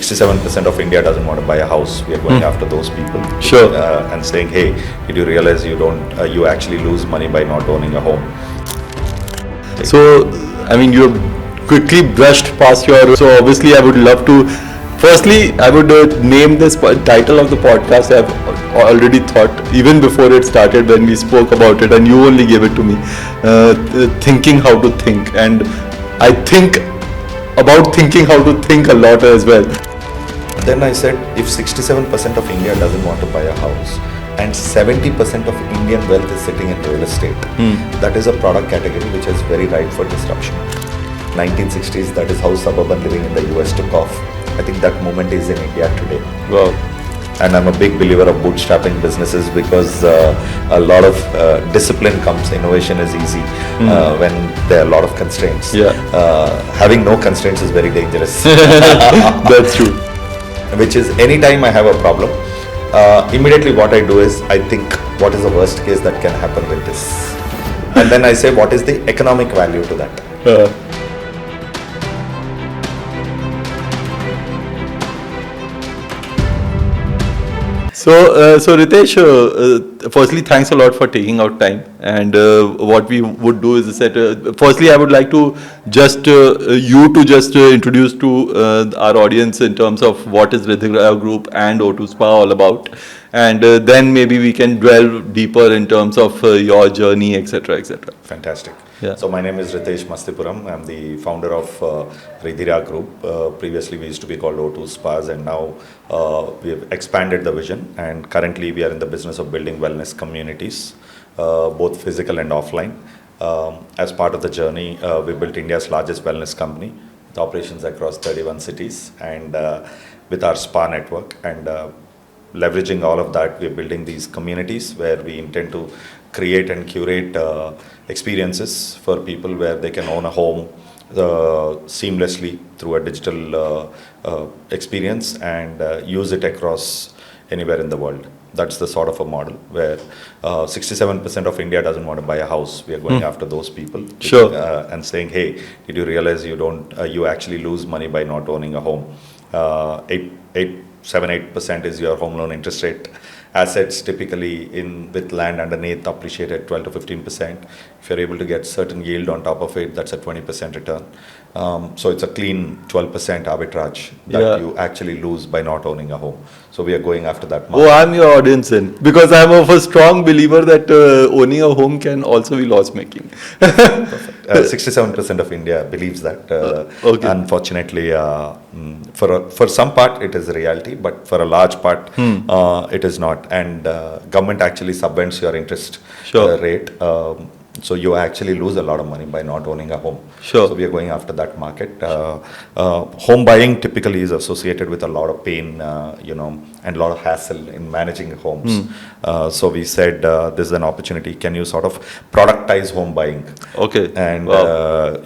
67% of India doesn't want to buy a house. We are going after those people. Sure. And saying, hey, did you realize you actually lose money by not owning a home? So, I mean, you quickly brushed past your. So, obviously, I would love to. Firstly, I would name this title of the podcast. I've already thought, even before it started, when we spoke about it, and you only gave it to me. Thinking how to think. And I think about thinking how to think a lot as well. Then I said, if 67% of India doesn't want to buy a house, and 70% of Indian wealth is sitting in real estate, that is a product category which is very ripe for disruption. 1960s, that is how suburban living in the US took off. I think that moment is in India today. Wow. And I'm a big believer of bootstrapping businesses because a lot of discipline comes. Innovation is easy when there are a lot of constraints. Yeah. Having no constraints is very dangerous. That's true. Which is, anytime I have a problem, immediately what I do is I think, what is the worst case that can happen with this? And then I say, what is the economic value to that? So Ritesh, firstly, thanks a lot for taking out time. And what we would do is that, firstly, I would like to just introduce to our audience in terms of what is Ridhira Group and O2 Spa all about, and then maybe we can delve deeper in terms of your journey, etc., etc. Fantastic. Yeah. So my name is Ritesh Mastipuram. I'm the founder of Ridhira Group. Previously we used to be called O2 Spas, and now we have expanded the vision, and currently we are in the business of building wellness communities, both physical and offline. As part of the journey, we built India's largest wellness company with operations across 31 cities, and with our spa network, and leveraging all of that, we're building these communities where we intend to create and curate experiences for people where they can own a home seamlessly through a digital experience and use it across anywhere in the world. That's the sort of a model where 67% of India doesn't want to buy a house. We are going after those people. Sure. And saying, hey, did you realize you actually lose money by not owning a home? 7-8% is your home loan interest rate. Assets typically with land underneath appreciate at 12 to 15%. If you're able to get certain yield on top of it, that's a 20% return. So it's a clean 12% arbitrage that you actually lose by not owning a home. So we are going after that market. Oh, I'm your audience then, because I'm of a strong believer that owning a home can also be loss making. 67% of India believes that. Okay. Unfortunately, for some part it is a reality, but for a large part it is not. And government actually subvents your interest rate. So you actually lose a lot of money by not owning a home. Sure. So we are going after that market. Home buying typically is associated with a lot of pain, and a lot of hassle in managing homes. So we said this is an opportunity. Can you sort of productize home buying? Okay. And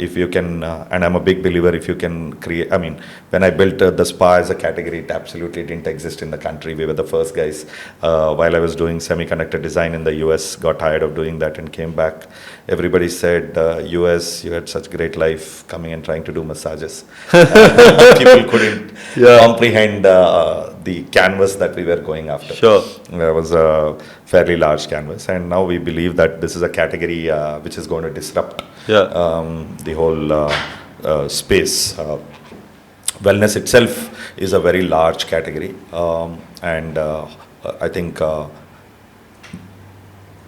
if you can, and I'm a big believer, if you can create, I mean, when I built the spa as a category, it absolutely didn't exist in the country. We were the first guys. While I was doing semiconductor design in the US, got tired of doing that and came back. Everybody said, US, you had such great life coming and trying to do massages. People couldn't comprehend the canvas that we were going after. Sure. There was a fairly large canvas, and now we believe that this is a category which is going to disrupt the whole space. Wellness itself is a very large category, and I think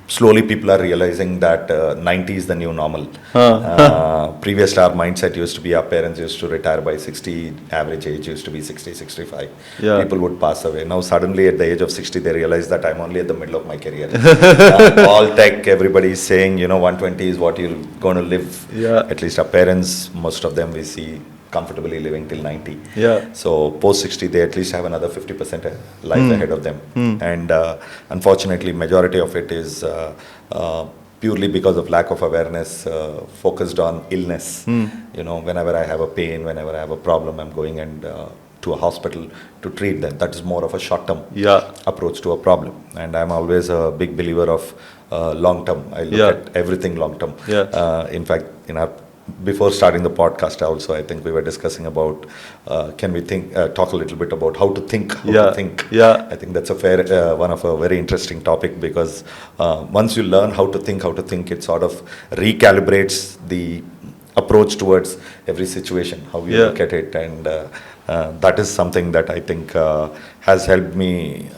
slowly people are realizing that 90 is the new normal. Previously our mindset used to be our parents used to retire by 60, average age used to be 60, 65. People would pass away. Now suddenly at the age of 60 they realize that I'm only at the middle of my career. All tech, everybody is saying, 120 is what you're going to live. At least our parents, most of them we see comfortably living till 90. So post 60 they at least have another 50% life ahead of them. And unfortunately majority of it is purely because of lack of awareness, focused on illness. Whenever I have a pain, whenever I have a problem, I'm going and to a hospital to treat them. That is more of a short-term approach to a problem. And I'm always a big believer of long-term. I look at everything long-term. In fact, in our before starting the podcast also, I think we were discussing about can we talk a little bit about how to think, how to think. Yeah. I think that's a fair one of a very interesting topic, because once you learn how to think, it sort of recalibrates the approach towards every situation, how you look at it, and that is something that I think has helped me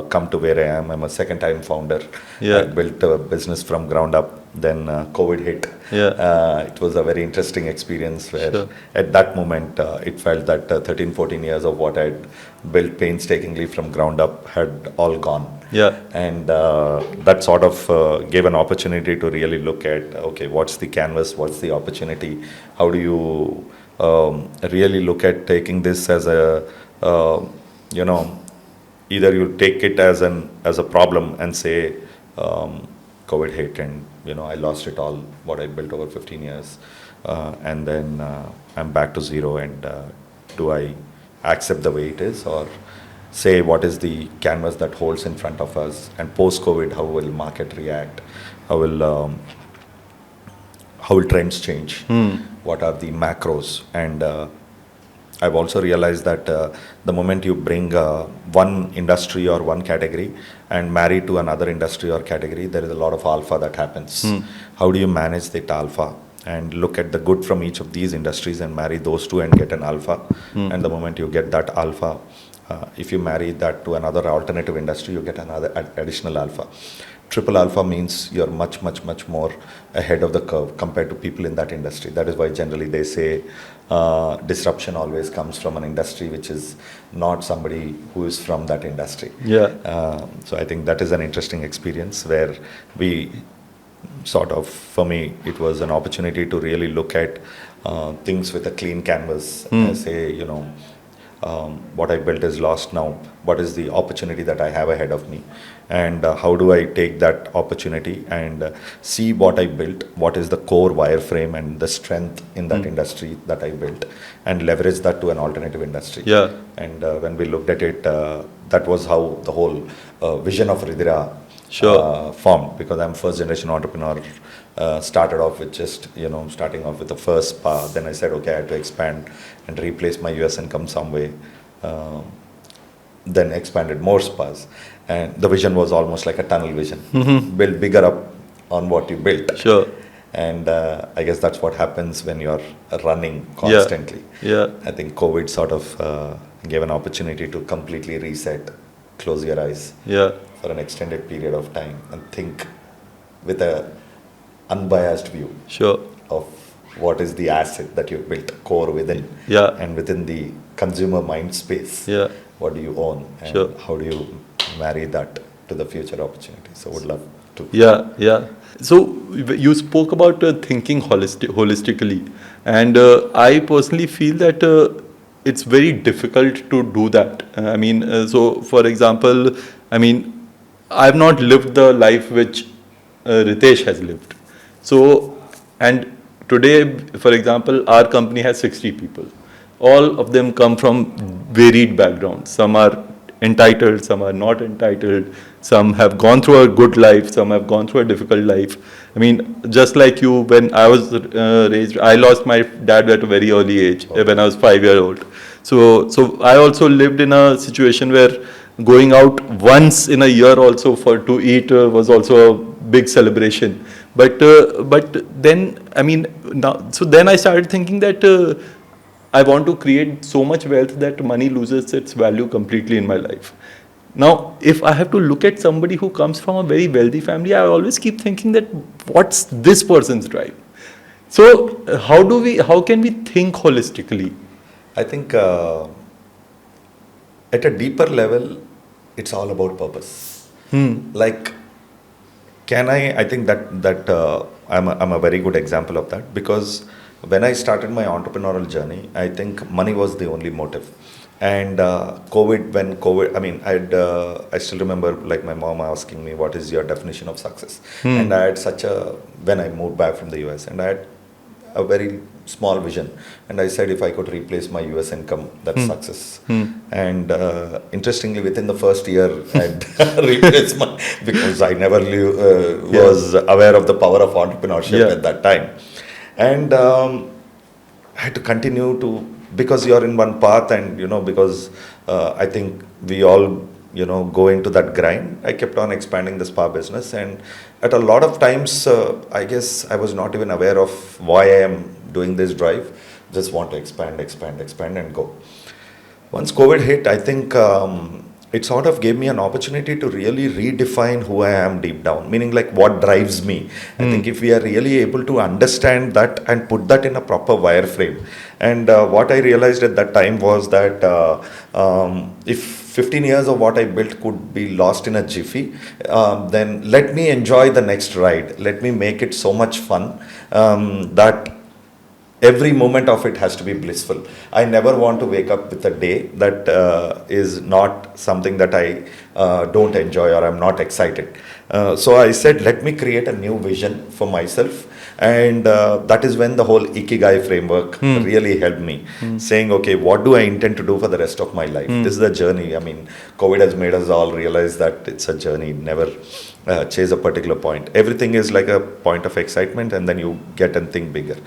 come to where I am. I'm a second-time founder. I built a business from ground up. Then COVID hit. It was a very interesting experience where at that moment it felt that 13, 14 years of what I'd built painstakingly from ground up had all gone. And that sort of gave an opportunity to really look at, okay, what's the canvas, what's the opportunity, how do you really look at taking this as a, either you take it as a problem and say, COVID hit and I lost it all, what I built over 15 years, and then I'm back to zero, and do I accept the way it is, or say what is the canvas that holds in front of us, and post-COVID, how will market react, how will trends change, what are the macros, and I've also realized that the moment you bring one industry or one category and marry to another industry or category, there is a lot of alpha that happens. How do you manage that alpha and look at the good from each of these industries and marry those two and get an alpha? And the moment you get that alpha, if you marry that to another alternative industry, you get another additional alpha. Triple alpha means you're much, much, much more ahead of the curve compared to people in that industry. That is why generally they say disruption always comes from an industry which is not somebody who is from that industry. So I think that is an interesting experience where we sort of, for me, it was an opportunity to really look at things with a clean canvas. Say, what I built is lost now. What is the opportunity that I have ahead of me? And how do I take that opportunity and see what I built, what is the core wireframe and the strength in that industry that I built, and leverage that to an alternative industry. And when we looked at it, that was how the whole vision of Ridhira formed, because I'm first generation entrepreneur. Started off with just starting off with the first spa. Then I said, okay, I had to expand and replace my US income some way. Then expanded more spas, and the vision was almost like a tunnel vision. Build bigger up on what you built. And I guess that's what happens when you're running constantly. I think COVID sort of gave an opportunity to completely reset, close your eyes for an extended period of time and think with a unbiased view of what is the asset that you've built, core within, and within the consumer mind space. What do you own, and how do you marry that to the future opportunity? So would love to. So you spoke about thinking holistically, and I personally feel that it's very difficult to do that. So for example, I've not lived the life which Ritesh has lived. So, and today, for example, our company has 60 people. All of them come from varied backgrounds. Some are entitled, some are not entitled, some have gone through a good life, some have gone through a difficult life. Just like you, when I was raised, I lost my dad at a very early age, when I was 5 years old. So I also lived in a situation where going out once in a year also to eat was also a big celebration. But then, then I started thinking that I want to create so much wealth that money loses its value completely in my life. Now, if I have to look at somebody who comes from a very wealthy family, I always keep thinking that what's this person's drive? So how can we think holistically? I think at a deeper level, it's all about purpose. Like, I think that I'm a very good example of that, because when I started my entrepreneurial journey, I think money was the only motive. And I still remember like my mom asking me, what is your definition of success? And I had when I moved back from the US, and I had a very small vision. And I said, if I could replace my US income, that's success. And interestingly, within the first year, I'd replaced because I never was aware of the power of entrepreneurship at that time. And I had to continue to, because you're in one path, and because I think we all go into that grind. I kept on expanding the spa business, and at a lot of times, I guess I was not even aware of why I am doing this drive. Just want to expand, and go. Once COVID hit, I think it sort of gave me an opportunity to really redefine who I am deep down, meaning like what drives me. I think if we are really able to understand that and put that in a proper wireframe. And what I realized at that time was that if 15 years of what I built could be lost in a jiffy, then let me enjoy the next ride. Let me make it so much fun that every moment of it has to be blissful. I never want to wake up with a day that is not something that I don't enjoy or I'm not excited. So I said, let me create a new vision for myself. And that is when the whole Ikigai framework really helped me. Saying, okay, what do I intend to do for the rest of my life? This is a journey. I mean, COVID has made us all realize that it's a journey. Never chase a particular point. Everything is like a point of excitement, and then you get and think bigger.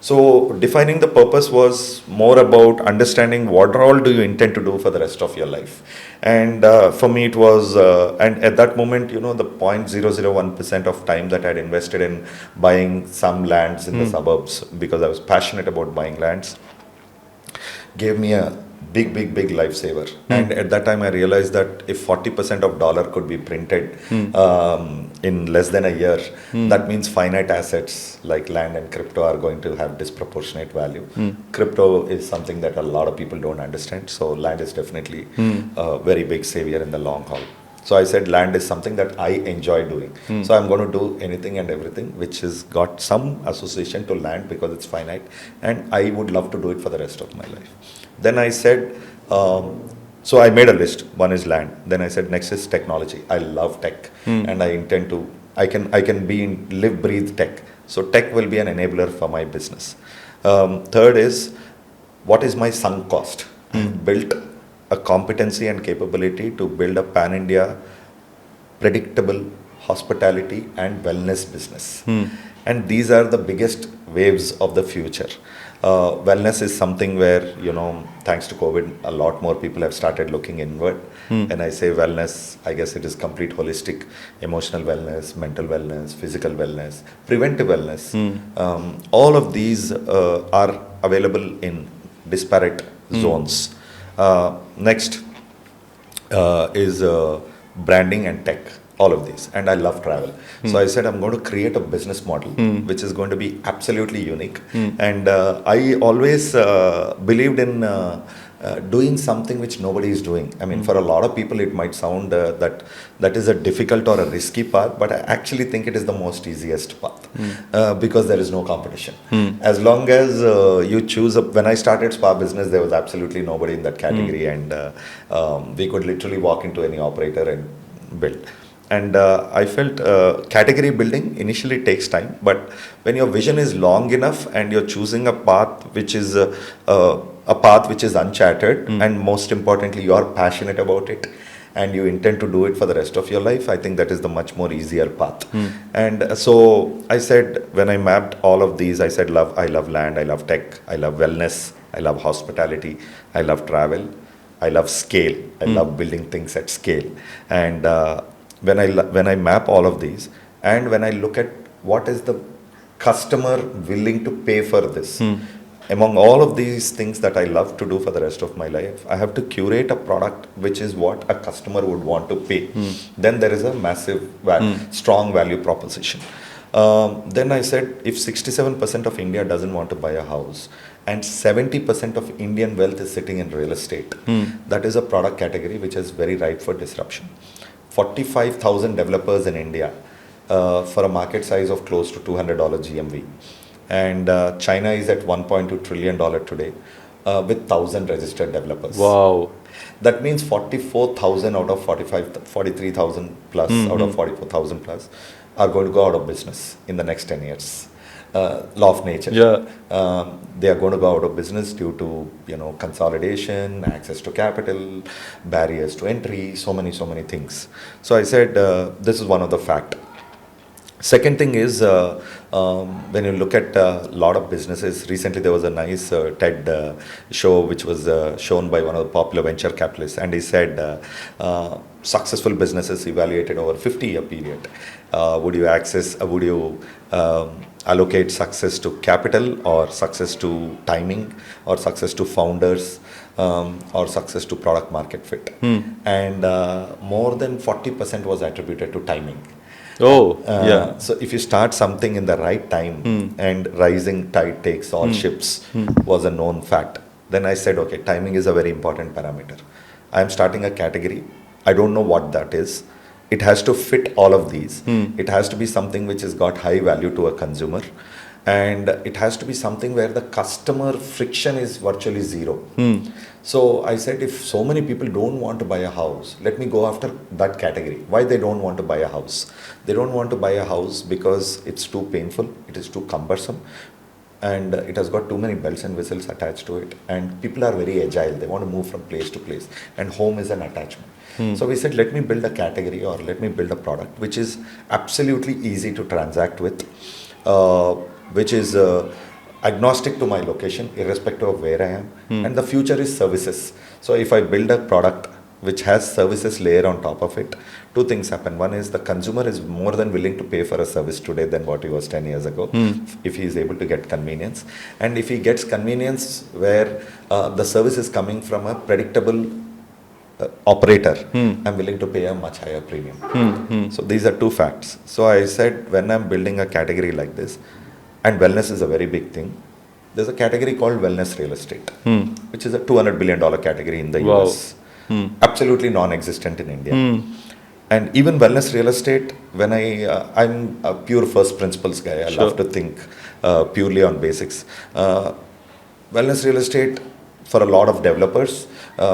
So defining the purpose was more about understanding what all do you intend to do for the rest of your life. And for me it was, and at that moment, the 0.001% of time that I had invested in buying some lands in the suburbs, because I was passionate about buying lands, gave me a big lifesaver. And at that time I realized that if 40% of dollar could be printed in less than a year, that means finite assets like land and crypto are going to have disproportionate value. Crypto is something that a lot of people don't understand, so land is definitely a very big savior in the long haul. So I said land is something that I enjoy doing. So I'm going to do anything and everything which has got some association to land, because it's finite, and I would love to do it for the rest of my life. Then I said, so I made a list. One is land. Then I said, next is technology. I love tech, and I intend to, I can be in live, breathe tech. So tech will be an enabler for my business. Third is, what is my sunk cost? Built a competency and capability to build a pan-India predictable hospitality and wellness business. And these are the biggest waves of the future. Wellness is something where, thanks to COVID, a lot more people have started looking inward. When I say wellness, I guess it is complete holistic, emotional wellness, mental wellness, physical wellness, preventive wellness. All of these are available in disparate zones. Next is branding and tech. All of these, and I love travel. So I said I'm going to create a business model which is going to be absolutely unique. And I always believed in doing something which nobody is doing. I mean, for a lot of people it might sound that is a difficult or a risky path, but I actually think it is the most easiest path, because there is no competition. As long as you choose when I started spa business, there was absolutely nobody in that category, and we could literally walk into any operator and build. And I felt category building initially takes time, but when your vision is long enough and you're choosing a path which is uncharted, and most importantly you are passionate about it and you intend to do it for the rest of your life, I think that is the much more easier path. And so I said, when I mapped all of these, I said, I love land, I love tech, I love wellness, I love hospitality, I love travel, I love scale, I love building things at scale. And when I map all of these, and when I look at what is the customer willing to pay for this, among all of these things that I love to do for the rest of my life, I have to curate a product which is what a customer would want to pay. Then there is a massive, strong value proposition. Then I said, if 67% of India doesn't want to buy a house, and 70% of Indian wealth is sitting in real estate, that is a product category which is very ripe for disruption. 45,000 developers in India for a market size of close to $200 GMV. And China is at $1.2 trillion today with 1,000 registered developers. Wow. That means 44,000 out of 43,000 plus, out of 44,000 plus are going to go out of business in the next 10 years. Law of nature. They are going to go out of business due to consolidation, access to capital, barriers to entry, so many things. So I said this is one of the fact. Second thing is, when you look at a lot of businesses, recently there was a nice TED show which was shown by one of the popular venture capitalists, and he said successful businesses evaluated over 50-year period. Would you allocate success to capital, or success to timing, or success to founders, or success to product market fit? And more than 40% was attributed to timing. Oh, yeah. So if you start something in the right time, and rising tide takes all ships was a known fact, then I said, okay, timing is a very important parameter. I am starting a category. I don't know what that is. It has to fit all of these. It has to be something which has got high value to a consumer. And it has to be something where the customer friction is virtually zero. So I said, if so many people don't want to buy a house, let me go after that category. Why they don't want to buy a house? They don't want to buy a house because it's too painful, it is too cumbersome, and it has got too many bells and whistles attached to it. And people are very agile. They want to move from place to place. And home is an attachment. So we said, let me build a category, or let me build a product which is absolutely easy to transact with, which is agnostic to my location, irrespective of where I am. And the future is services. So if I build a product which has services layer on top of it, two things happen. One is the consumer is more than willing to pay for a service today than what he was 10 years ago, if he is able to get convenience. And if he gets convenience where the service is coming from a predictable operator, I'm willing to pay a much higher premium. So these are two facts. So I said, when I'm building a category like this, and wellness is a very big thing, there's a category called wellness real estate, which is a $200 billion category in the US. Absolutely non-existent in India. And even wellness real estate, when I'm a pure first principles guy, I love to think purely on basics. Wellness real estate, for a lot of developers,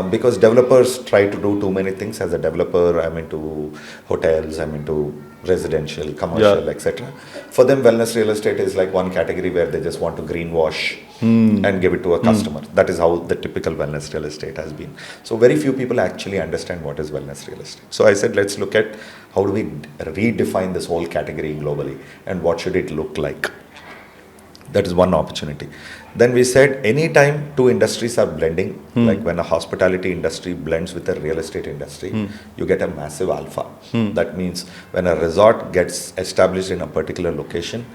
because developers try to do too many things. As a developer, I'm into hotels, I'm into residential, commercial, etc. For them, wellness real estate is like one category where they just want to greenwash and give it to a customer. That is how the typical wellness real estate has been. So very few people actually understand what is wellness real estate. So I said, let's look at how do we redefine this whole category globally, and what should it look like. That is one opportunity. Then we said, anytime two industries are blending, like when a hospitality industry blends with a real estate industry, you get a massive alpha. That means when a resort gets established in a particular location,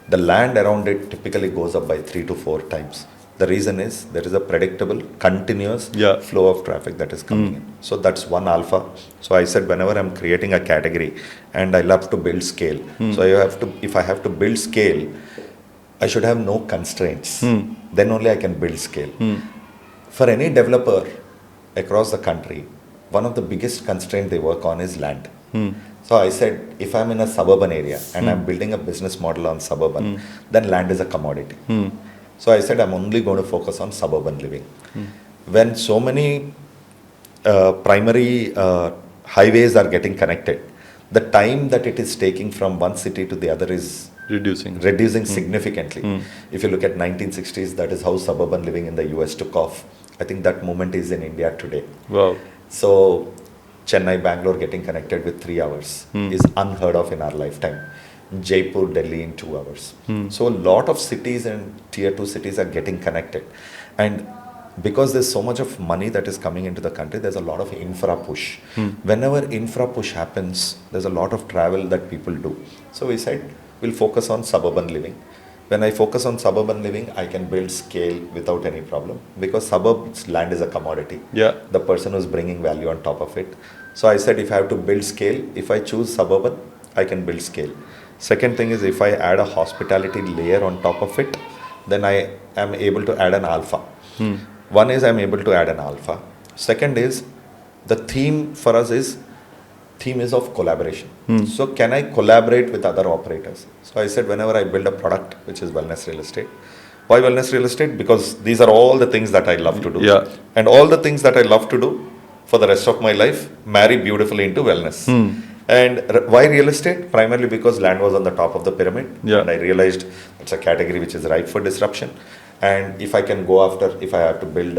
the land around it typically goes up by 3 to 4 times. The reason is there is a predictable, continuous flow of traffic that is coming in. So that's one alpha. So I said, whenever I'm creating a category, and I love to build scale. So if I have to build scale, I should have no constraints. Then only I can build scale. For any developer across the country, one of the biggest constraints they work on is land. So I said, if I'm in a suburban area and I'm building a business model on suburban, then land is a commodity. So I said, I'm only going to focus on suburban living. When so many primary highways are getting connected, the time that it is taking from one city to the other is reducing significantly. If you look at 1960s, that is how suburban living in the US took off. I think that moment is in India today. Wow. So Chennai, Bangalore getting connected with 3 hours is unheard of in our lifetime. Jaipur, Delhi in 2 hours. So a lot of cities and tier 2 cities are getting connected. And because there's so much of money that is coming into the country, there's a lot of infra push. Whenever infra push happens, there's a lot of travel that people do. So we said, we'll focus on suburban living. When I focus on suburban living, I can build scale without any problem, because suburbs land is a commodity. The person who's bringing value on top of it. So I said, if I have to build scale, if I choose suburban, I can build scale. Second thing is, if I add a hospitality layer on top of it, then I am able to add an alpha. One is I'm able to add an alpha. Second is, the theme for us is of collaboration. So can I collaborate with other operators? So I said, whenever I build a product which is wellness real estate. Why wellness real estate? Because these are all the things that I love to do. And all the things that I love to do for the rest of my life marry beautifully into wellness. And why real estate? Primarily because land was on the top of the pyramid. And I realized it's a category which is ripe for disruption. And if I can go after, if I have to build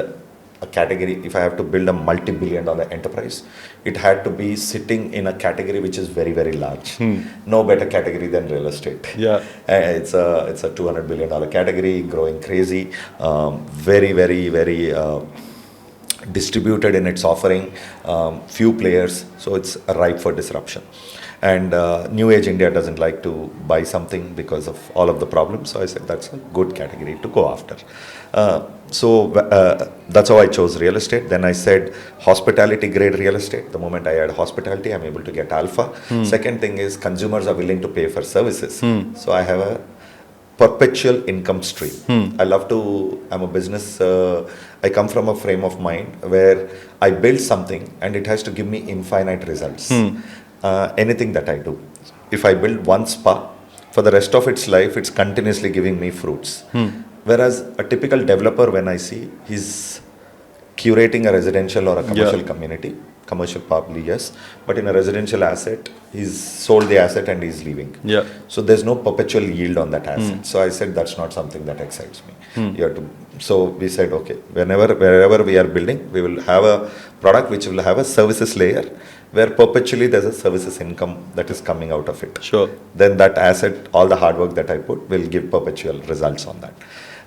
a category, if I have to build a multi-billion-dollar enterprise, it had to be sitting in a category which is very, very large. No better category than real estate. Yeah. It's a $200 billion category, growing crazy, very, very, very distributed in its offering, few players, so it's ripe for disruption. And New Age India doesn't like to buy something because of all of the problems. So I said that's a good category to go after. That's how I chose real estate. Then I said hospitality grade real estate. The moment I add hospitality, I'm able to get alpha. Second thing is consumers are willing to pay for services. So I have a perpetual income stream. I'm a business, I come from a frame of mind where I build something and it has to give me infinite results. Anything that I do. If I build one spa, for the rest of its life, it's continuously giving me fruits. Whereas a typical developer, when I see, he's curating a residential or a commercial community. Commercial probably, yes. But in a residential asset, he's sold the asset and he's leaving. Yeah. So there's no perpetual yield on that asset. So I said, that's not something that excites me. So we said, okay, wherever we are building, we will have a product which will have a services layer where perpetually there's a services income that is coming out of it. Sure. Then that asset, all the hard work that I put will give perpetual results on that.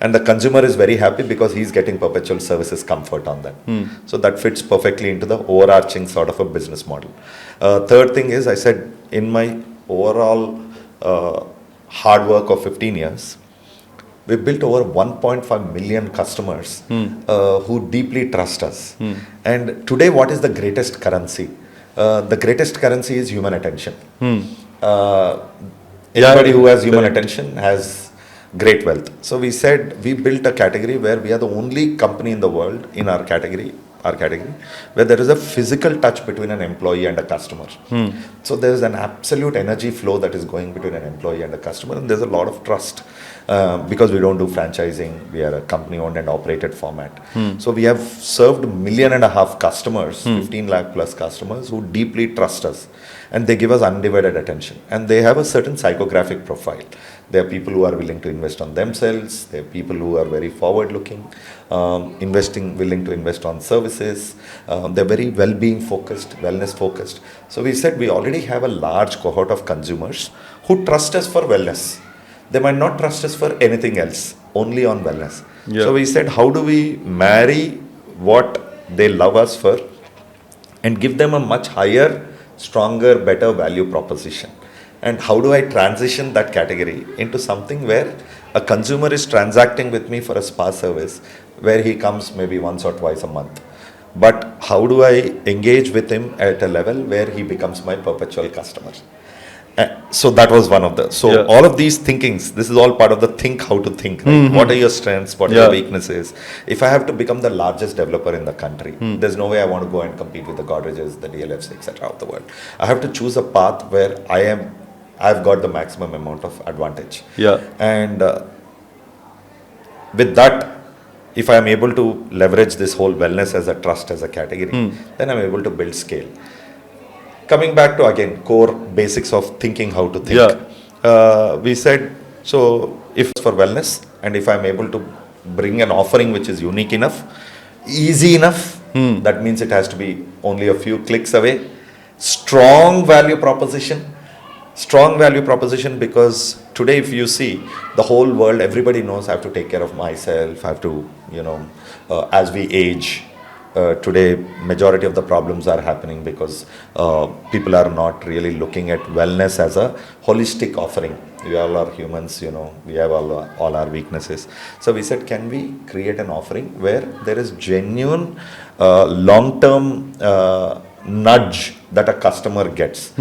And the consumer is very happy because he's getting perpetual services comfort on that. So that fits perfectly into the overarching sort of a business model. Third thing is, I said, in my overall hard work of 15 years, we built over 1.5 million customers who deeply trust us. And today, what is the greatest currency? The greatest currency is human attention. Anybody who has human attention has great wealth. So we said we built a category where we are the only company in the world in our category, where there is a physical touch between an employee and a customer. So there is an absolute energy flow that is going between an employee and a customer, and there's a lot of trust because we don't do franchising. We are a company owned and operated format. So we have served 1.5 million customers, 15 lakh plus customers who deeply trust us, and they give us undivided attention, and they have a certain psychographic profile. There are people who are willing to invest on themselves. There are people who are very forward-looking, willing to invest on services. They're very well-being focused, wellness focused. So we said we already have a large cohort of consumers who trust us for wellness. They might not trust us for anything else, only on wellness. Yeah. So we said, how do we marry what they love us for and give them a much higher, stronger, better value proposition? And how do I transition that category into something where a consumer is transacting with me for a spa service where he comes maybe once or twice a month? But how do I engage with him at a level where he becomes my perpetual customer? So that was one of the... So all of these thinkings, this is all part of the think how to think. Right? What are your strengths? What are your weaknesses? If I have to become the largest developer in the country, there's no way I want to go and compete with the Godreges, the DLFs, etc. of the world. I have to choose a path where I've got the maximum amount of advantage. Yeah. And with that, if I am able to leverage this whole wellness as a trust, as a category, then I'm able to build scale. Coming back to, again, core basics of thinking how to think. We said, so if it's for wellness, and if I'm able to bring an offering which is unique enough, easy enough, that means it has to be only a few clicks away. Strong value proposition because today if you see the whole world, everybody knows I have to take care of myself, I have to, as we age, today majority of the problems are happening because people are not really looking at wellness as a holistic offering. We all are humans, we have all our weaknesses. So we said, can we create an offering where there is genuine long-term nudge that a customer gets?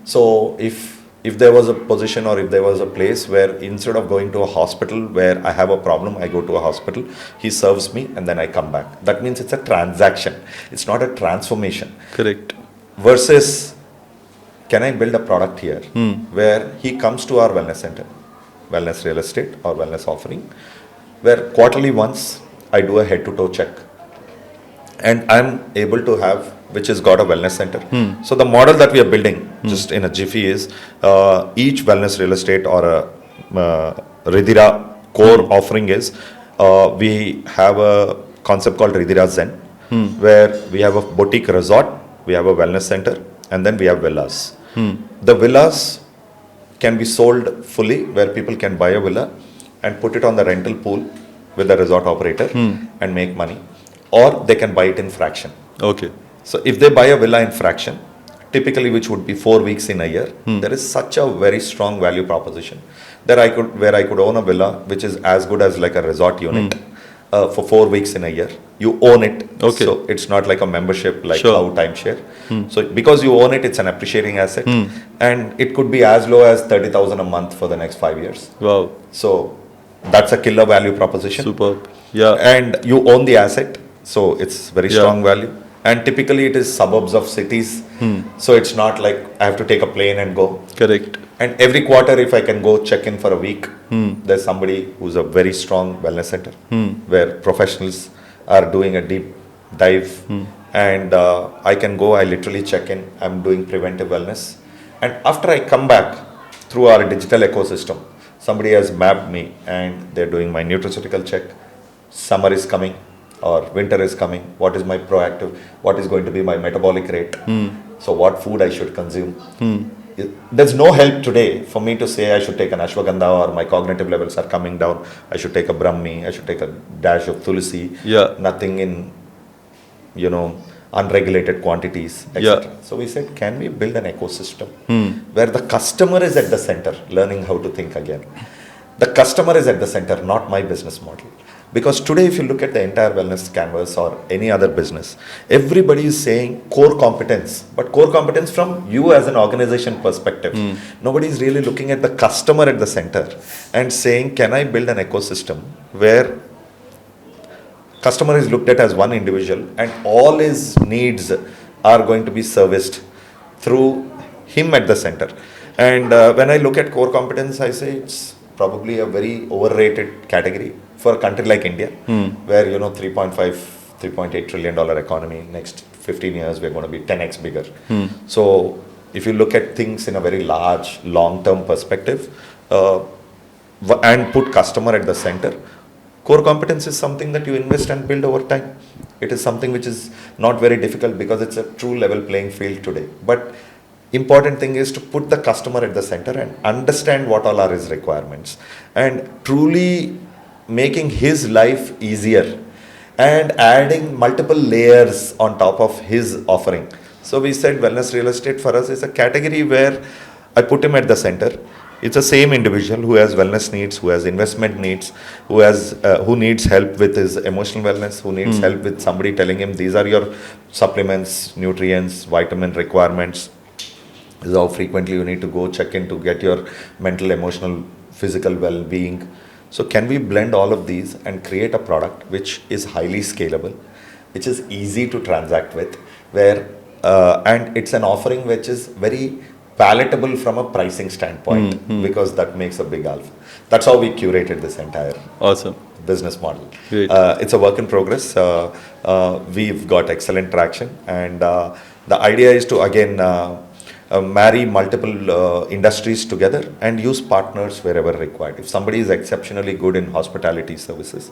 So if there was a position or if there was a place where instead of going to a hospital where I have a problem, I go to a hospital, he serves me and then I come back. That means it's a transaction. It's not a transformation. Correct. Versus, can I build a product here where he comes to our wellness center, wellness real estate or wellness offering, where quarterly once I do a head-to-toe check and I'm able to have, which has got a wellness center. So the model that we are building just in a jiffy is each wellness real estate or a Ridhira core offering is we have a concept called Ridhira Zen, where we have a boutique resort, we have a wellness center, and then we have villas. The villas can be sold fully, where people can buy a villa and put it on the rental pool with the resort operator and make money, or they can buy it in fraction. Okay. So if they buy a villa in fraction, typically which would be 4 weeks in a year, there is such a very strong value proposition that where I could own a villa which is as good as like a resort unit for 4 weeks in a year. You own it, Okay. so it's not like a membership like Sure. how timeshare. So because you own it, it's an appreciating asset, and it could be as low as 30,000 a month for the next 5 years. Wow. So that's a killer value proposition. Superb. Yeah. And you own the asset, so it's very Yeah. strong value. And typically it is suburbs of cities, so it's not like I have to take a plane and go. Correct. And every quarter, if I can go check in for a week, there's somebody who's a very strong wellness center where professionals are doing a deep dive, and I can go. I literally check in. I'm doing preventive wellness, and after I come back through our digital ecosystem, somebody has mapped me, and they're doing my nutraceutical check. Summer is coming, or winter is coming. What is my proactive? What is going to be my metabolic rate? So what food I should consume? There's no help today for me to say I should take an ashwagandha or my cognitive levels are coming down. I should take a brahmi. I should take a dash of tulsi. Yeah. Nothing in, unregulated quantities, etc. Yeah. So we said, can we build an ecosystem where the customer is at the center, learning how to think again. The customer is at the center, not my business model. Because today, if you look at the entire wellness canvas or any other business, everybody is saying core competence, but core competence from you as an organization perspective. Nobody is really looking at the customer at the center and saying, can I build an ecosystem where customer is looked at as one individual and all his needs are going to be serviced through him at the center. And when I look at core competence, I say it's probably a very overrated category for a country like India, where 3.5, 3.8 trillion dollar economy. Next 15 years, we're going to be 10x bigger. So if you look at things in a very large, long-term perspective, and put customer at the center, core competence is something that you invest and build over time. It is something which is not very difficult because it's a true level playing field today. But important thing is to put the customer at the center and understand what all are his requirements, and truly making his life easier and adding multiple layers on top of his offering. So we said wellness real estate for us is a category where I put him at the center. It's the same individual who has wellness needs, who has investment needs, who needs help with his emotional wellness, who needs help with somebody telling him these are your supplements, nutrients, vitamin requirements. This is how frequently you need to go check in to get your mental, emotional, physical well-being. So can we blend all of these and create a product which is highly scalable, which is easy to transact with, and it's an offering which is very palatable from a pricing standpoint, because that makes a big alpha. That's how we curated this entire business model. It's a work in progress. We've got excellent traction, and the idea is to again marry multiple industries together and use partners wherever required. If somebody is exceptionally good in hospitality services,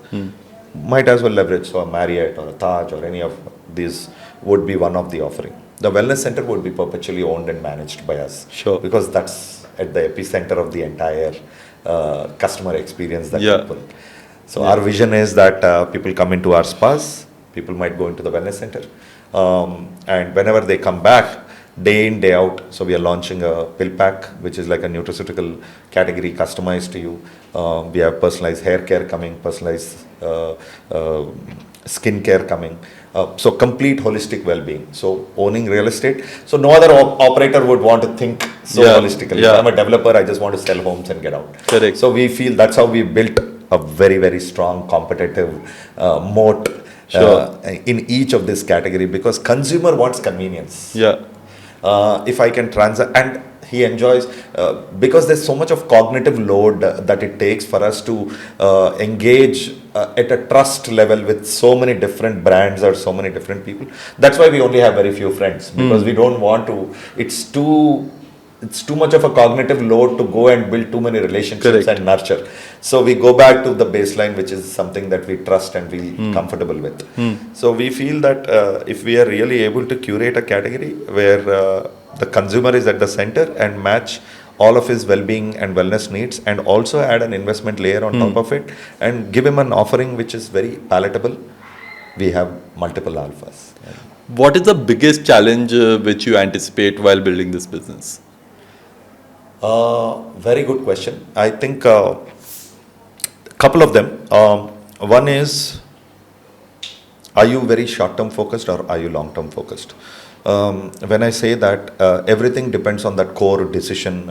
might as well leverage. So a Marriott or a Taj or any of these would be one of the offering. The wellness center would be perpetually owned and managed by us. Sure. Because that's at the epicenter of the entire customer experience that people. So our vision is that people come into our spas, people might go into the wellness center, and whenever they come back, day in, day out. So we are launching a pill pack, which is like a nutraceutical category customized to you. We have personalized hair care coming, personalized skin care coming. So complete holistic well-being. So owning real estate. So no other operator would want to think so holistically. Yeah. I'm a developer. I just want to sell homes and get out. Correct. So we feel that's how we built a very, very strong competitive moat in each of this category, because consumer wants convenience. Yeah. If I can transact, and he enjoys, because there's so much of cognitive load that it takes for us to engage at a trust level with so many different brands or so many different people. That's why we only have very few friends, because we don't want to, it's too it's too much of a cognitive load to go and build too many relationships Correct. and nurture. So we go back to the baseline, which is something that we trust and feel comfortable with. So we feel that if we are really able to curate a category where the consumer is at the center and match all of his well-being and wellness needs, and also add an investment layer on top of it, and give him an offering which is very palatable, we have multiple alphas. What is the biggest challenge which you anticipate while building this business? Very good question. I think couple of them. One is, are you very short-term focused or are you long-term focused? When I say that, everything depends on that core decision.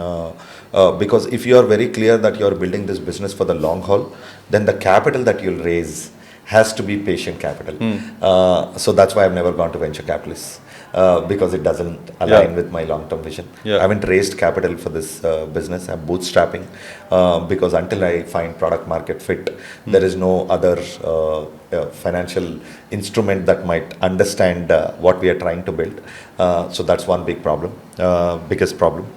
Because if you are very clear that you are building this business for the long haul, then the capital that you'll raise has to be patient capital. So that's why I've never gone to venture capitalists. Because it doesn't align with my long-term vision. I haven't raised capital for this business. I'm bootstrapping because until I find product market fit, there is no other financial instrument that might understand what we are trying to build. So that's one big problem, biggest problem.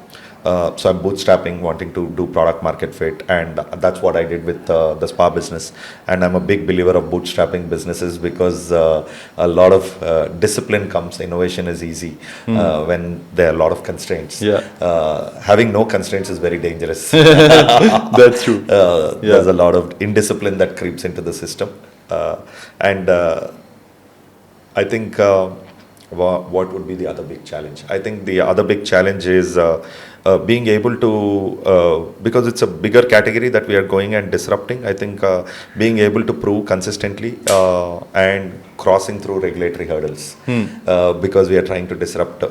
So I'm bootstrapping, wanting to do product market fit, and that's what I did with the spa business. And I'm a big believer of bootstrapping businesses because a lot of discipline comes. Innovation is easy when there are a lot of constraints. Having no constraints is very dangerous. That's true. There's a lot of indiscipline that creeps into the system, and I think. What would be the other big challenge? I think the other big challenge is being able to, because it's a bigger category that we are going and disrupting, I think being able to prove consistently and crossing through regulatory hurdles. Because we are trying to disrupt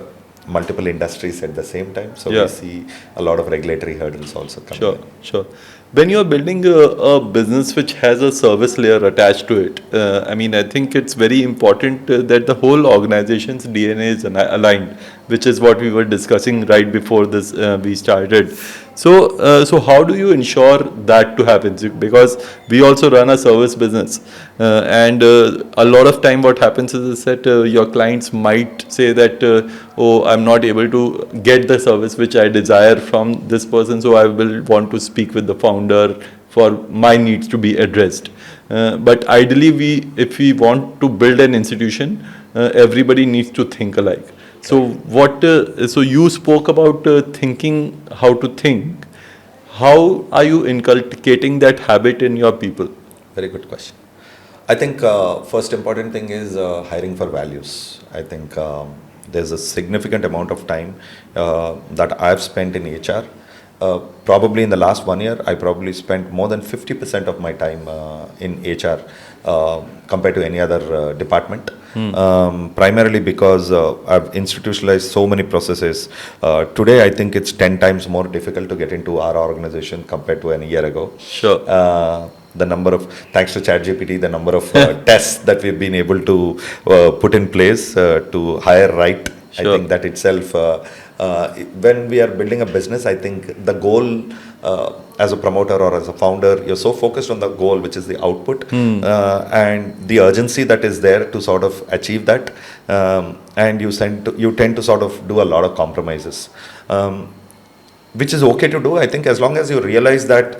multiple industries at the same time. So we see a lot of regulatory hurdles also coming. Sure. When you are building a business which has a service layer attached to it, I mean, I think it's very important that the whole organization's DNA is aligned, which is what we were discussing right before this we started. So how do you ensure that to happen? Because we also run a service business, and a lot of time what happens is that your clients might say that, oh, I'm not able to get the service which I desire from this person, so I will want to speak with the founder for my needs to be addressed. But ideally, if we want to build an institution, everybody needs to think alike. So so you spoke about thinking how to think. How are you inculcating that habit in your people? Very good question. I think first important thing is hiring for values. I think there's a significant amount of time that I've spent in HR. Probably in the last 1 year, I probably spent more than 50% of my time in HR compared to any other department. Primarily because I've institutionalized so many processes. Today, I think it's 10 times more difficult to get into our organization compared to a year ago. Sure. The number of, thanks to ChatGPT, the number of tests that we've been able to put in place to hire right. Sure. I think that itself, when we are building a business, I think the goal as a promoter or as a founder, you're so focused on the goal, which is the output, and the urgency that is there to sort of achieve that, and you tend to sort of do a lot of compromises. Which is okay to do, I think, as long as you realize that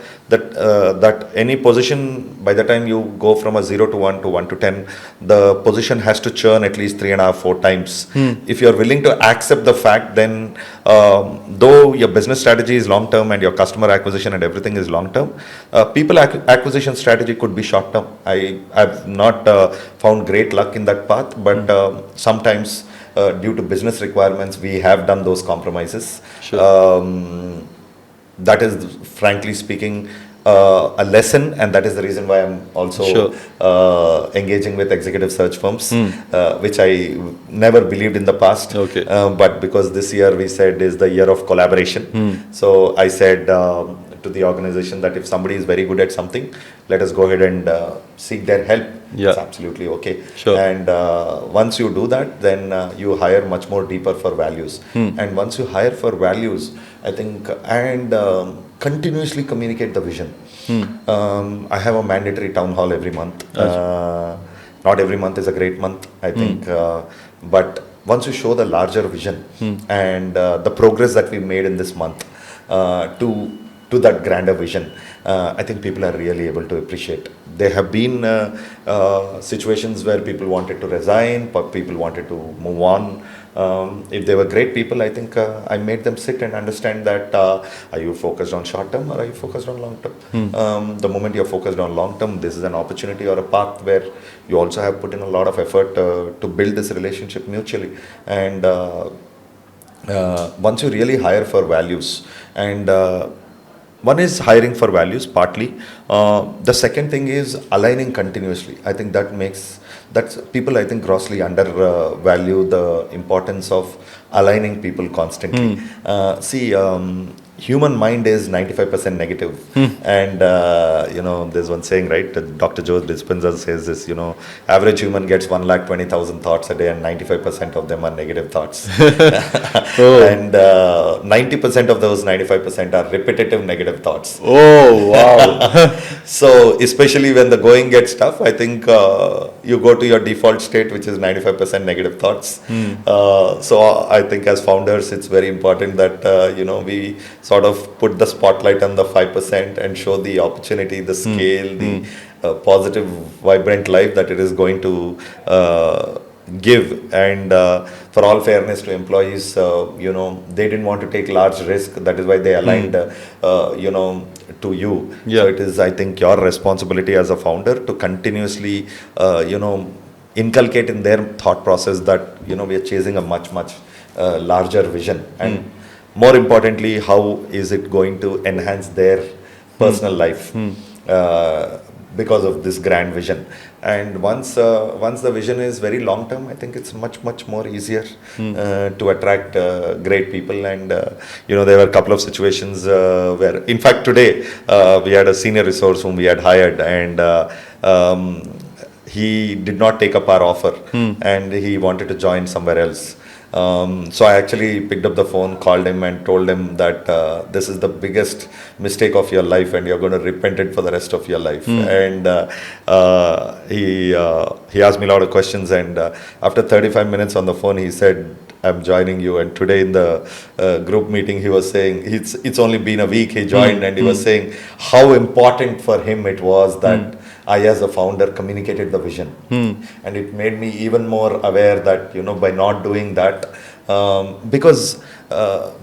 any position, by the time you go from a 0 to 1 to 1 to 10, the position has to churn at least 3.5, 4 times. If you're willing to accept the fact, then though your business strategy is long term and your customer acquisition and everything is long term, people acquisition strategy could be short term. I've not found great luck in that path, but sometimes due to business requirements, we have done those compromises. Sure. That is, frankly speaking, a lesson, and that is the reason why I'm also engaging with executive search firms, which I never believed in the past. Okay. But because this year we said is the year of collaboration, so I said to the organization that if somebody is very good at something, let us go ahead and seek their help. It's absolutely okay. Sure. And once you do that, then you hire much more deeper for values. And once you hire for values, I think, and continuously communicate the vision. I have a mandatory town hall every month. Not every month is a great month, I think, but once you show the larger vision and the progress that we made in this month to that grander vision, I think people are really able to appreciate. There have been situations where people wanted to resign, people wanted to move on. If they were great people, I think I made them sit and understand that are you focused on short term or are you focused on long term? The moment you're focused on long term, this is an opportunity or a path where you also have put in a lot of effort to build this relationship mutually. And once you really hire for values, and one is hiring for values partly. The second thing is aligning continuously. I think that's people I think grossly undervalue the importance of aligning people constantly. See, human mind is 95% negative. And there's one saying, right? Dr. Joe Dispenza says this, average human gets 1,20,000 thoughts a day and 95% of them are negative thoughts. And 90% of those 95% are repetitive negative thoughts. Oh, wow. So especially when the going gets tough, I think you go to your default state, which is 95% negative thoughts. So I think as founders, it's very important that we sort of put the spotlight on the 5% and show the opportunity, the scale, the positive, vibrant life that it is going to give. And for all fairness to employees, they didn't want to take large risk. That is why they aligned, to you. Yeah. So it is, I think, your responsibility as a founder to continuously, inculcate in their thought process that, we are chasing a much, much larger vision. And more importantly, how is it going to enhance their personal life because of this grand vision. And once the vision is very long term, I think it's much, much more easier to attract great people. And there were a couple of situations where, in fact, today we had a senior resource whom we had hired, and he did not take up our offer, and he wanted to join somewhere else. So I actually picked up the phone, called him and told him that this is the biggest mistake of your life and you're going to repent it for the rest of your life. And he asked me a lot of questions, and after 35 minutes on the phone, he said, I'm joining you. And today in the group meeting, he was saying, it's only been a week he joined, and he was saying how important for him it was that I, as a founder, communicated the vision. And it made me even more aware that, by not doing that, because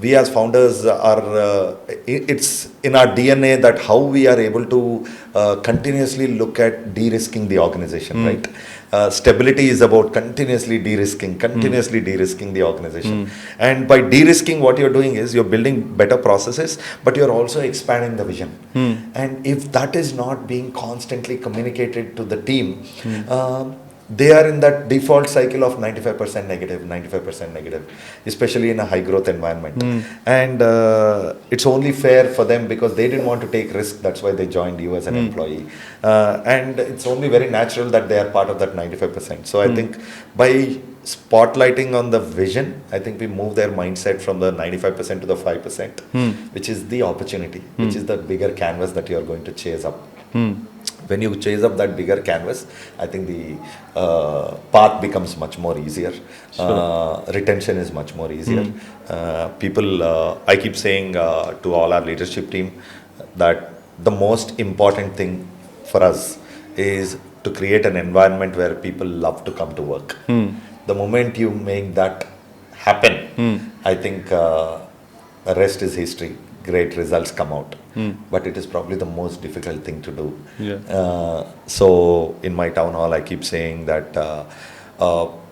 we as founders are, it's in our DNA that how we are able to continuously look at de-risking the organization, right? Stability is about continuously de-risking the organization. And by de-risking, what you're doing is you're building better processes, but you're also expanding the vision. And if that is not being constantly communicated to the team, they are in that default cycle of 95% negative, especially in a high growth environment. And it's only fair for them because they didn't want to take risk. That's why they joined you as an employee. And it's only very natural that they are part of that 95%. So I think by spotlighting on the vision, I think we move their mindset from the 95% to the 5%, which is the opportunity, which is the bigger canvas that you're going to chase up. When you chase up that bigger canvas, I think the path becomes much more easier. Retention is much more easier. People, I keep saying to all our leadership team that the most important thing for us is to create an environment where people love to come to work. The moment you make that happen, I think the rest is history. Great results come out. But it is probably the most difficult thing to do. So in my town hall, I keep saying that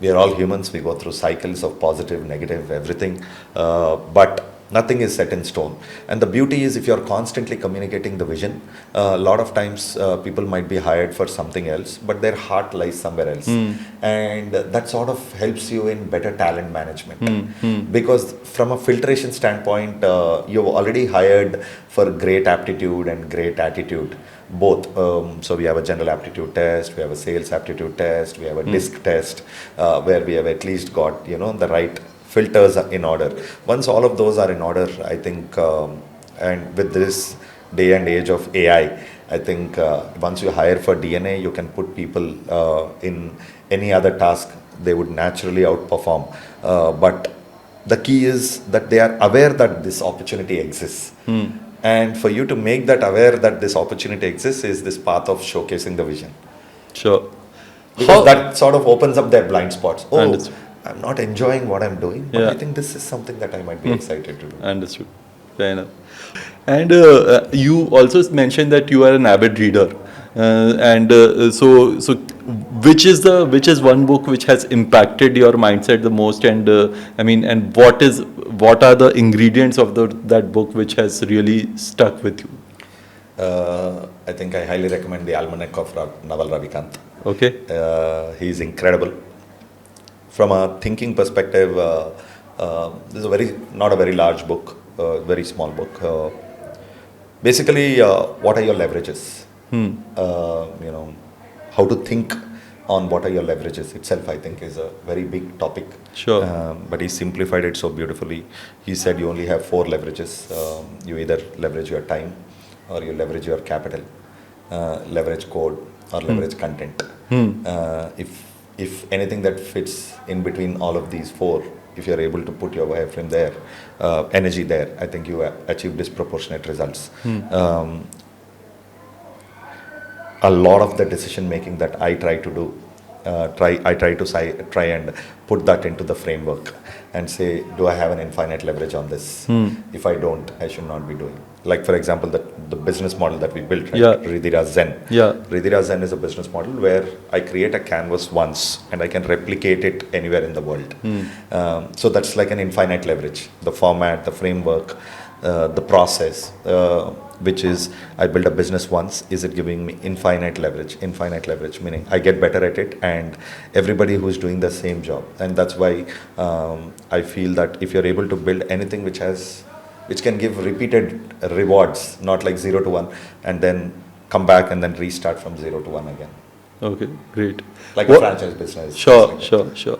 we are all humans. We go through cycles of positive, negative, everything. But nothing is set in stone. And the beauty is if you're constantly communicating the vision, a lot of times people might be hired for something else, but their heart lies somewhere else. And that sort of helps you in better talent management. Because from a filtration standpoint, you've already hired for great aptitude and great attitude. Both. So we have a general aptitude test, we have a sales aptitude test, we have a disc test, where we have at least got, the right filters in order. Once all of those are in order, I think, and with this day and age of AI, I think once you hire for DNA, you can put people in any other task they would naturally outperform. But the key is that they are aware that this opportunity exists. And for you to make that aware that this opportunity exists is this path of showcasing the vision. Sure. Because that sort of opens up their blind spots. Oh, Understood. I'm not enjoying what I'm doing, but Yeah. I think this is something that I might be excited to do. Understood. Fair enough. And you also mentioned that you are an avid reader, so which is one book which has impacted your mindset the most, and and what are the ingredients of that book which has really stuck with you? I think I highly recommend the Almanac of Naval Ravikant. Okay. He is incredible. From a thinking perspective, this is not a very large book, very small book. Basically, what are your leverages? How to think on what are your leverages itself, I think, is a very big topic. Sure. But he simplified it so beautifully. He said you only have 4 leverages. You either leverage your time, or you leverage your capital, leverage code, or leverage content. If anything that fits in between all of these 4, if you're able to put your wireframe there, energy there, I think you achieve disproportionate results. A lot of the decision making that I try to do, I try and put that into the framework and say, do I have an infinite leverage on this? If I don't, I should not be doing. Like, for example, the business model that we built, right? Yeah. Ridhira Zen. Yeah. Ridhira Zen is a business model where I create a canvas once and I can replicate it anywhere in the world. So that's like an infinite leverage. The format, the framework, the process, which is I build a business once, is it giving me infinite leverage? Infinite leverage, meaning I get better at it and everybody who's doing the same job. And that's why I feel that if you're able to build anything which can give repeated rewards, not like 0 to 1, and then come back and then restart from 0 to 1 again. Okay, great. Like a franchise business. Sure.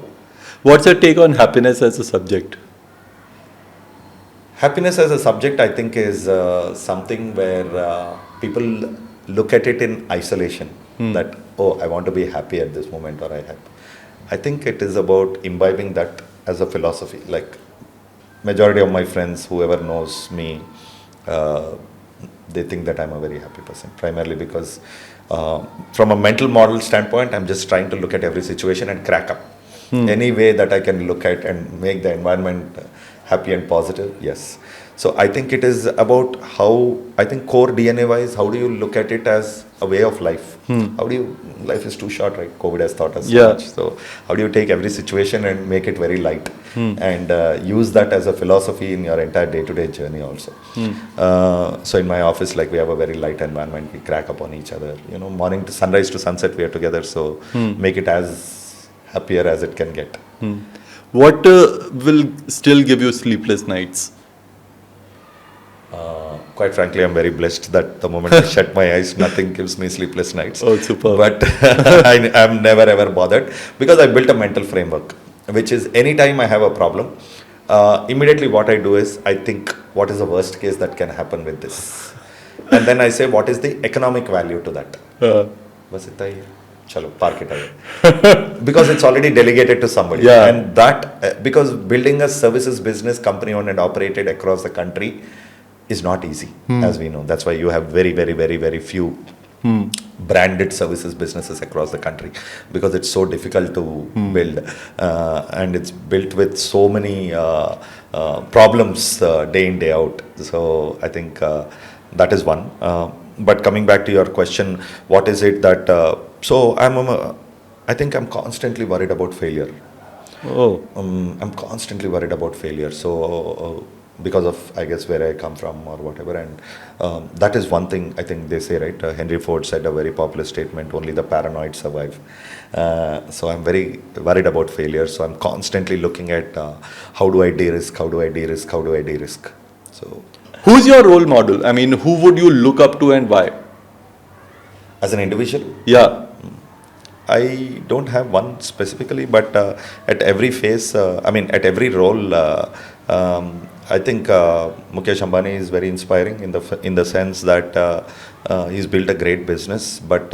What's your take on happiness as a subject? Happiness as a subject, I think, is something where people look at it in isolation. That, oh, I want to be happy at this moment, or I think it is about imbibing that as a philosophy. Like, majority of my friends, whoever knows me, they think that I'm a very happy person, primarily because from a mental model standpoint, I'm just trying to look at every situation and crack up. Any way that I can look at and make the environment happy and positive, yes. So I think it is about how, I think core DNA wise, how do you look at it as a way of life? Life is too short, right? COVID has taught us so much. So how do you take every situation and make it very light and use that as a philosophy in your entire day-to-day journey also. So in my office, like, we have a very light environment. We crack up on each other, morning to sunrise to sunset, we are together. So make it as happier as it can get. What will still give you sleepless nights? Quite frankly, I'm very blessed that the moment I shut my eyes, nothing gives me sleepless nights. Oh, super. But I'm never ever bothered because I built a mental framework, which is anytime I have a problem, immediately what I do is I think, what is the worst case that can happen with this? And then I say, what is the economic value to that? Was it there? Chalo, park it away. Because it's already delegated to somebody. Yeah. And that, because building a services business, company owned and operated across the country, is not easy, as we know. That's why you have very, very, very, very few branded services businesses across the country, because it's so difficult to build, and it's built with so many problems day in, day out. So I think that is one. But coming back to your question, what is it that I think I'm constantly worried about failure. I'm constantly worried about failure. So because of, I guess, where I come from or whatever, and that is one thing I think they say, right? Henry Ford said a very popular statement: only the paranoid survive. So I'm very worried about failure. So I'm constantly looking at how do I de-risk, how do I de-risk, how do I de-risk. So who's your role model? I mean, who would you look up to and why? As an individual? Yeah. I don't have one specifically, but at every phase, at every role, I think Mukesh Ambani is very inspiring in the sense that he's built a great business, but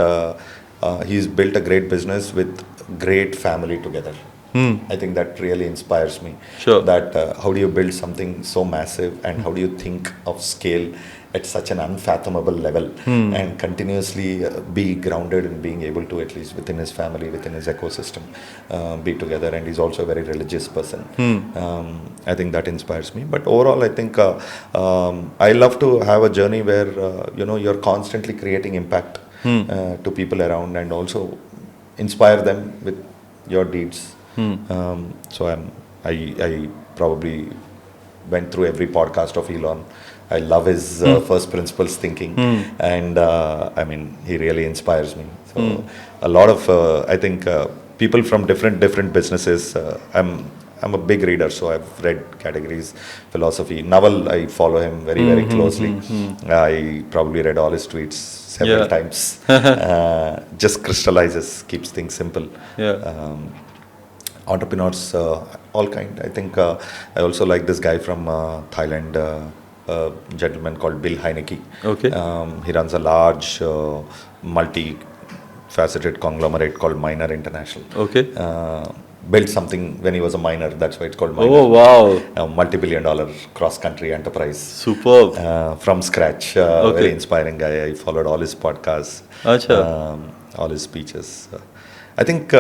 he's built a great business with great family together. I think that really inspires me. Sure. That how do you build something so massive, and how do you think of scale at such an unfathomable level, and continuously be grounded in being able to, at least within his family, within his ecosystem, be together. And he's also a very religious person. I think that inspires me. But overall, I think I love to have a journey where you're constantly creating impact to people around, and also inspire them with your deeds. So I probably went through every podcast of Elon. I love his first principles thinking, and I mean, he really inspires me. So a lot of I think people from different businesses. I'm a big reader, so I've read categories, philosophy. Naval, I follow him very closely. I probably read all his tweets several times. Just crystallizes, keeps things simple. Entrepreneurs, all kind. I think I also like this guy from Thailand, a gentleman called Bill Heineke. Okay. He runs a large multi-faceted conglomerate called Miner International. Okay. Built something when he was a miner, that's why it's called Miner. Oh, wow. A multi-billion-dollar cross-country enterprise. Superb. From scratch. Very inspiring guy. I followed all his podcasts, all his speeches. I think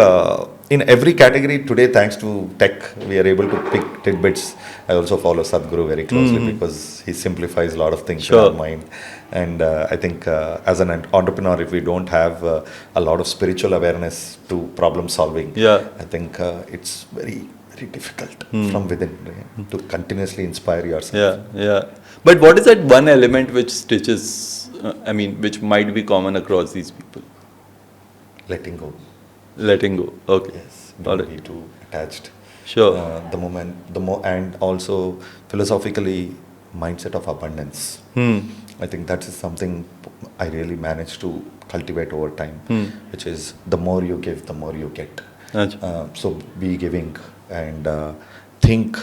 in every category today, thanks to tech, we are able to pick tidbits. I also follow Sadhguru very closely because he simplifies a lot of things in our mind. And I think as an entrepreneur, if we don't have a lot of spiritual awareness to problem solving, I think it's very difficult from within, right? To continuously inspire yourself. But what is that one element which stitches, which might be common across these people? Letting go. Letting go. Okay. Yes. Don't be too attached. Sure. And also philosophically, mindset of abundance. I think that is something I really managed to cultivate over time, which is the more you give, the more you get. So be giving and think.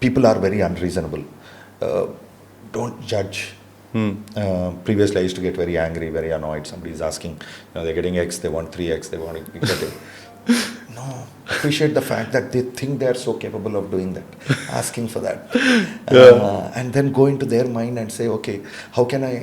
People are very unreasonable. Don't judge. Previously, I used to get very angry, very annoyed. Somebody is asking, they're getting X, they want 3X, they want to get it. No, appreciate the fact that they think they are so capable of doing that, asking for that. And then go into their mind and say, okay, how can I,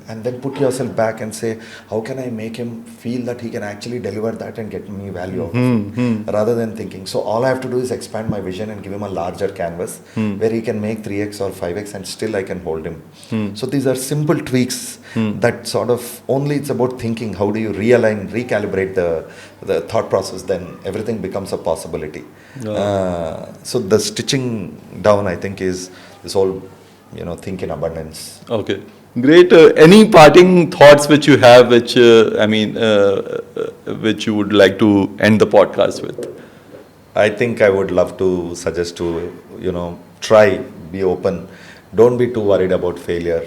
and then put yourself back and say, how can I make him feel that he can actually deliver that and get me value out of it, rather than thinking. So all I have to do is expand my vision and give him a larger canvas where he can make 3X or 5X and still I can hold him. So these are simple tweaks that sort of, only it's about thinking, how do you realign, recalibrate the thought process, then everything becomes a possibility. So the stitching down, I think, is this whole, think in abundance. Okay, great. Any parting thoughts which you have, which which you would like to end the podcast with? I think I would love to suggest to, try, be open. Don't be too worried about failure.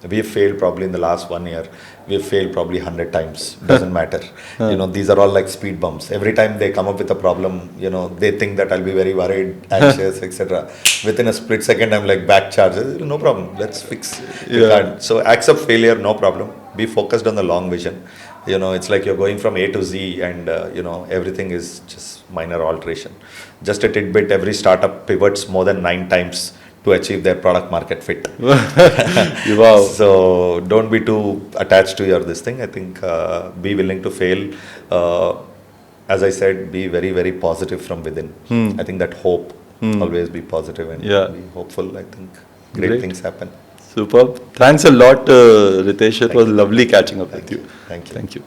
We've failed probably in the last 1 year. We've failed probably 100 times. Doesn't matter. These are all like speed bumps. Every time they come up with a problem, they think that I'll be very worried, anxious, etc. Within a split second, I'm like, back charges. No problem. Let's fix it. So accept failure, no problem. Be focused on the long vision. It's like you're going from A to Z and, everything is just minor alteration. Just a tidbit, every startup pivots more than 9 times to achieve their product market fit. Wow. So don't be too attached to this thing. I think be willing to fail. As I said, be very positive from within. I think that hope, always be positive and be hopeful. I think great things happen. Superb. Thanks a lot, Ritesh. It was lovely catching up with you. Thank you. Thank you.